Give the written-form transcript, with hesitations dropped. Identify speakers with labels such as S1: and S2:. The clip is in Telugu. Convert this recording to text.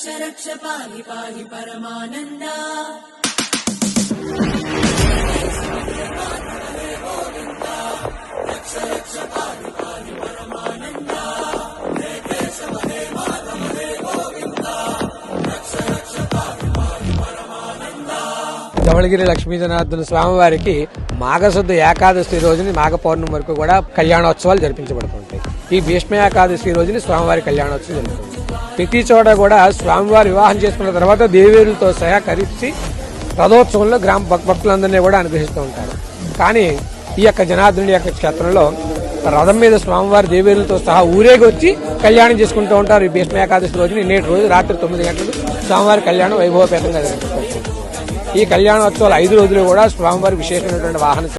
S1: రక్ష పాహి పాహి పరమానంద
S2: ధవళగిరి లక్ష్మీ జనార్దన స్వామివారికి మాఘశుద్ధ ఏకాదశి రోజుని మాఘ పౌర్ణమి వరకు కూడా కళ్యాణోత్సవాలు జరిపించబడుతుంటాయి. ఈ భీష్మ ఏకాదశి రోజుని స్వామివారి కళ్యాణోత్సవం జరుగుతుంది. ప్రతి చోట కూడా స్వామివారి వివాహం చేసుకున్న తర్వాత దేవేరులతో సహా కలిసి రథోత్సవంలో గ్రామ భక్తులందరినీ కూడా అనుగ్రహిస్తూ ఉంటారు. కానీ ఈ యొక్క జనార్దనుడి యొక్క క్షేత్రంలో రథం మీద స్వామివారి దేవేరులతో సహా ఊరేగి వచ్చి కళ్యాణం చేసుకుంటూ ఉంటారు. ఈ భీష్మ ఏకాదశి రోజుని నేటి రోజు రాత్రి 9 గంటలకు స్వామివారి కళ్యాణం వైభవపేతంగా జరుగుతుంది. ఈ కళ్యాణోత్సవాలు 5 రోజులు కూడా స్వామివారి విశేషమైనటువంటి వాహన